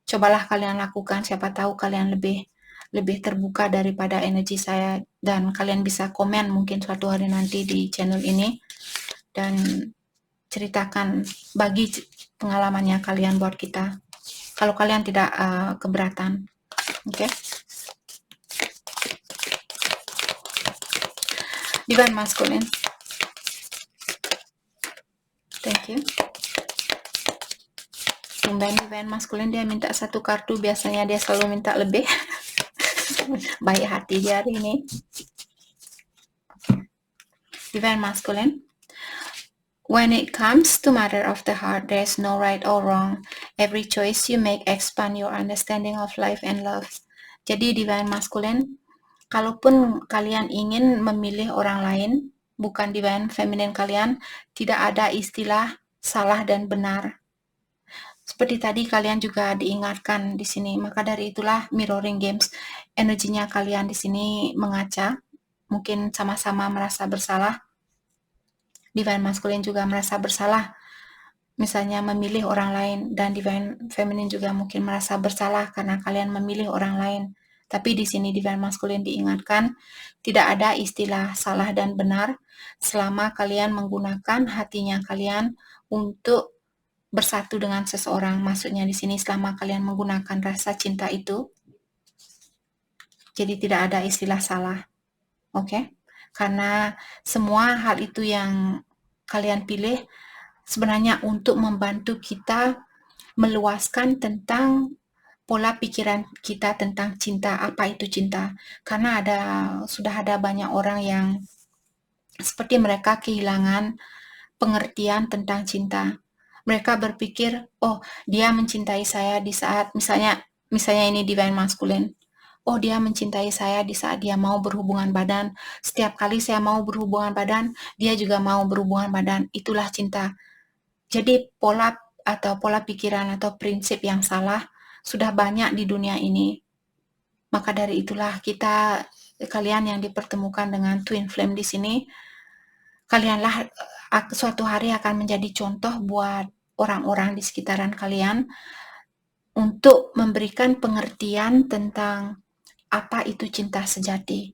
A: cobalah kalian lakukan. Siapa tahu kalian lebih terbuka daripada energi saya, dan kalian bisa komen mungkin suatu hari nanti di channel ini dan ceritakan, bagi pengalamannya kalian buat kita, kalau kalian tidak keberatan. Oke. Divine Masculine. Thank you. Tumben Divine Masculine dia minta satu kartu, biasanya dia selalu minta lebih. Baik hati dia hari ini. Divine Masculine. When it comes to matter of the heart, there's no right or wrong. Every choice you make expand your understanding of life and love. Jadi Divine Masculine, kalaupun kalian ingin memilih orang lain, bukan Divine Feminine kalian, tidak ada istilah salah dan benar. Seperti tadi kalian juga diingatkan di sini, maka dari itulah mirroring games, energinya kalian di sini mengaca, mungkin sama-sama merasa bersalah. Divine Masculine juga merasa bersalah, misalnya memilih orang lain, dan Divine Feminine juga mungkin merasa bersalah karena kalian memilih orang lain. Tapi di sini Divine Masculine diingatkan, tidak ada istilah salah dan benar selama kalian menggunakan hatinya kalian untuk bersatu dengan seseorang. Maksudnya di sini selama kalian menggunakan rasa cinta itu, jadi tidak ada istilah salah. Oke? Karena semua hal itu yang kalian pilih sebenarnya untuk membantu kita meluaskan tentang pola pikiran kita tentang cinta, apa itu cinta. Karena sudah ada banyak orang yang seperti mereka kehilangan pengertian tentang cinta. Mereka berpikir, oh dia mencintai saya di saat, misalnya ini Divine Masculine. Oh dia mencintai saya di saat dia mau berhubungan badan. Setiap kali saya mau berhubungan badan, dia juga mau berhubungan badan. Itulah cinta. Jadi pola pikiran atau prinsip yang salah sudah banyak di dunia ini. Maka dari itulah kalian yang dipertemukan dengan Twin Flame di sini, kalianlah suatu hari akan menjadi contoh buat orang-orang di sekitaran kalian untuk memberikan pengertian tentang apa itu cinta sejati.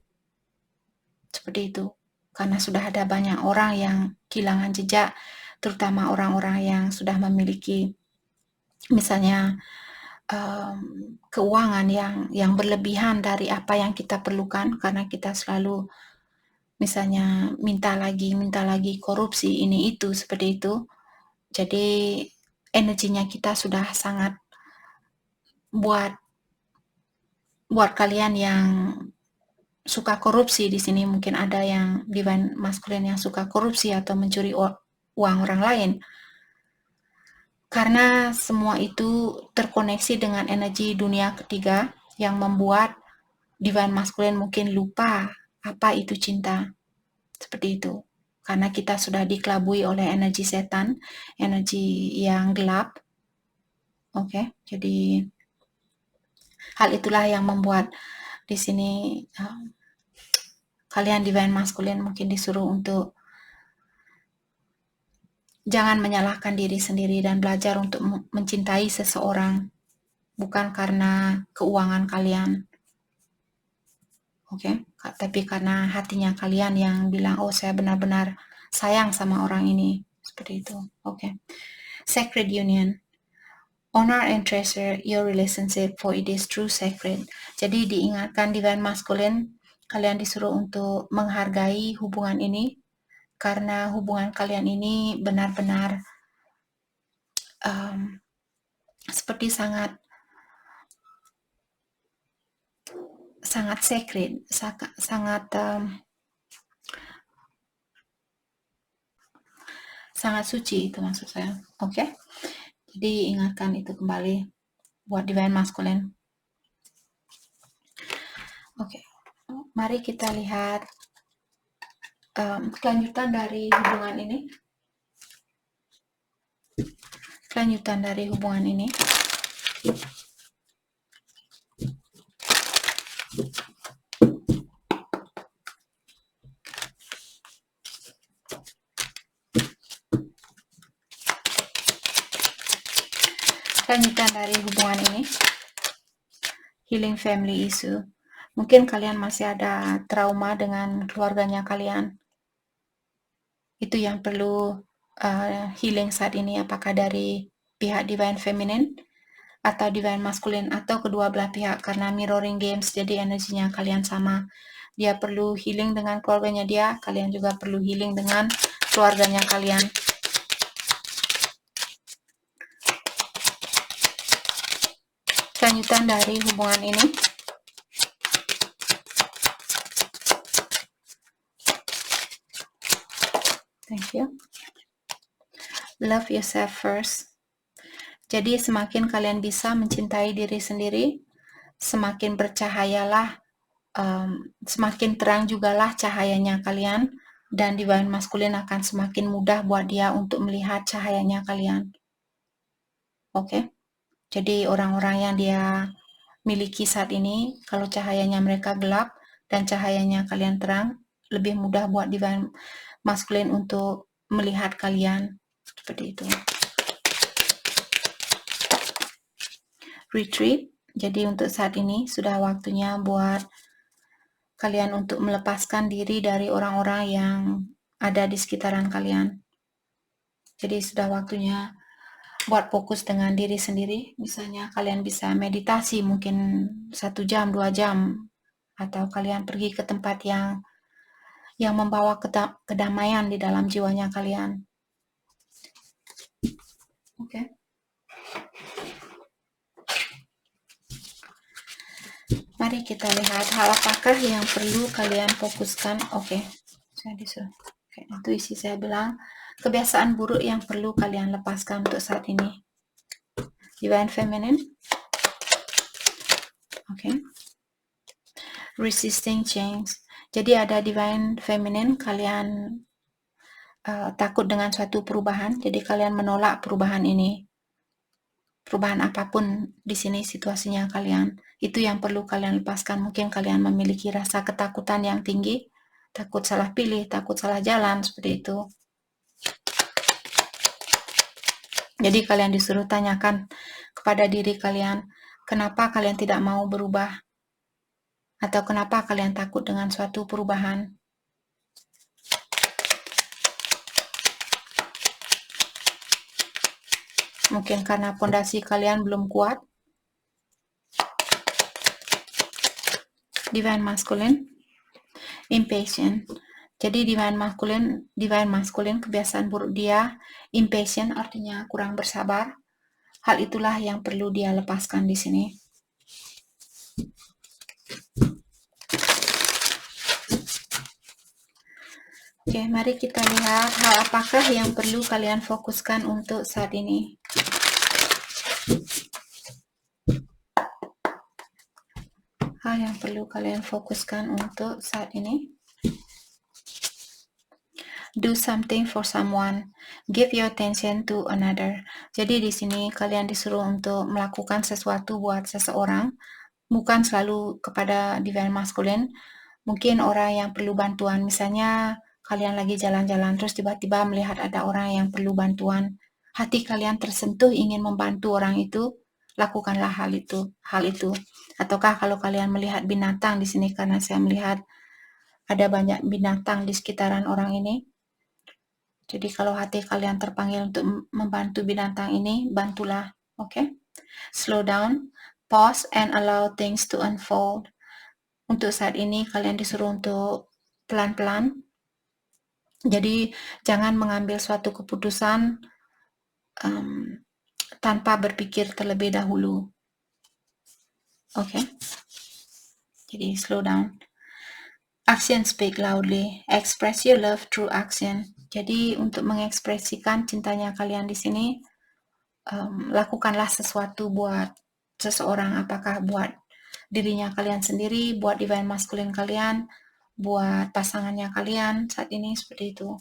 A: Seperti itu. Karena sudah ada banyak orang yang kehilangan jejak, terutama orang-orang yang sudah memiliki misalnya keuangan yang berlebihan dari apa yang kita perlukan, karena kita selalu misalnya minta lagi korupsi ini itu seperti itu. Jadi energinya kita sudah sangat buat kalian yang suka korupsi di sini, mungkin ada yang divine masculine yang suka korupsi atau mencuri uang orang lain. Karena semua itu terkoneksi dengan energi dunia ketiga yang membuat divine masculine mungkin lupa apa itu cinta. Seperti itu. Karena kita sudah dikelabui oleh energi setan, energi yang gelap. Oke, jadi hal itulah yang membuat di sini kalian divine masculine mungkin disuruh untuk jangan menyalahkan diri sendiri dan belajar untuk mencintai seseorang bukan karena keuangan kalian. Oke, tapi karena hatinya kalian yang bilang, oh saya benar-benar sayang sama orang ini. Seperti itu. Oke. Sacred union. Honor and treasure your relationship for it is true sacred. Jadi diingatkan divine masculine, kalian disuruh untuk menghargai hubungan ini karena hubungan kalian ini benar-benar seperti sangat sacred, sangat suci itu maksud saya. Oke. Jadi ingatkan itu kembali buat divine masculine. Oke. Mari kita lihat kelanjutan dari hubungan ini. Kelanjutan dari hubungan ini. Kelanjutan dari hubungan ini. Healing family issue. Mungkin kalian masih ada trauma dengan keluarganya kalian. Itu yang perlu healing saat ini, apakah dari pihak divine feminine atau divine masculine atau kedua belah pihak, karena mirroring games jadi energinya kalian sama. Dia perlu healing dengan keluarganya dia, kalian juga perlu healing dengan keluarganya kalian. Kelanjutan dari hubungan ini. Thank you. Love yourself first. Jadi semakin kalian bisa mencintai diri sendiri, semakin bercahayalah, semakin terang jugalah cahayanya kalian, dan divine masculine akan semakin mudah buat dia untuk melihat cahayanya kalian. Oke? Jadi orang-orang yang dia miliki saat ini, kalau cahayanya mereka gelap dan cahayanya kalian terang, lebih mudah buat divine masculine untuk melihat kalian. Seperti itu. Retreat. Jadi untuk saat ini sudah waktunya buat kalian untuk melepaskan diri dari orang-orang yang ada di sekitaran kalian. Jadi sudah waktunya buat fokus dengan diri sendiri. Misalnya kalian bisa meditasi mungkin 1 jam, 2 jam. Atau kalian pergi ke tempat yang membawa kedamaian di dalam jiwanya kalian. Oke. Mari kita lihat hal apakah yang perlu kalian fokuskan. Oke. Saya disuruh. Oke, intuisi saya bilang kebiasaan buruk yang perlu kalian lepaskan untuk saat ini. Divine feminine. Oke. Resisting change. Jadi ada divine feminine, kalian takut dengan suatu perubahan, jadi kalian menolak perubahan ini. Perubahan apapun di sini situasinya kalian, itu yang perlu kalian lepaskan. Mungkin kalian memiliki rasa ketakutan yang tinggi, takut salah pilih, takut salah jalan, seperti itu. Jadi kalian disuruh tanyakan kepada diri kalian, kenapa kalian tidak mau berubah? Atau kenapa kalian takut dengan suatu perubahan? Mungkin karena fondasi kalian belum kuat. Divine masculine. Impatient. Jadi divine masculine kebiasaan buruk dia, impatient artinya kurang bersabar. Hal itulah yang perlu dia lepaskan di sini. Oke, mari kita lihat hal apakah yang perlu kalian fokuskan untuk saat ini. Hal yang perlu kalian fokuskan untuk saat ini. Do something for someone. Give your attention to another. Jadi di sini kalian disuruh untuk melakukan sesuatu buat seseorang, bukan selalu kepada divine masculine. Mungkin orang yang perlu bantuan, misalnya kalian lagi jalan-jalan terus tiba-tiba melihat ada orang yang perlu bantuan, hati kalian tersentuh ingin membantu orang itu, lakukanlah hal itu. Ataukah kalau kalian melihat binatang di sini, karena saya melihat ada banyak binatang di sekitaran orang ini. Jadi kalau hati kalian terpanggil untuk membantu binatang ini, bantulah, oke? Slow down, pause and allow things to unfold. Untuk saat ini kalian disuruh untuk pelan-pelan. Jadi jangan mengambil suatu keputusan tanpa berpikir terlebih dahulu. Oke? Jadi slow down. Action speak loudly. Express your love through action. Jadi untuk mengekspresikan cintanya kalian di sini, lakukanlah sesuatu buat seseorang, apakah buat dirinya kalian sendiri, buat divine masculine kalian, buat pasangannya kalian saat ini, seperti itu.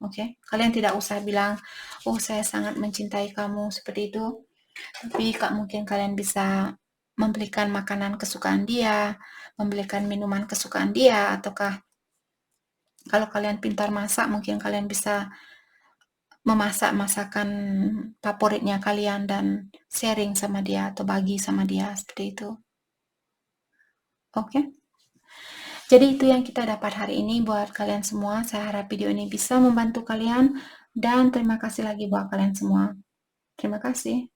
A: Oke, kalian tidak usah bilang, oh saya sangat mencintai kamu, seperti itu. Tapi mungkin kalian bisa membelikan makanan kesukaan dia, membelikan minuman kesukaan dia, ataukah kalau kalian pintar masak, mungkin kalian bisa memasak masakan favoritnya kalian dan sharing sama dia atau bagi sama dia, seperti itu. Oke? Jadi itu yang kita dapat hari ini buat kalian semua. Saya harap video ini bisa membantu kalian dan terima kasih lagi buat kalian semua. Terima kasih.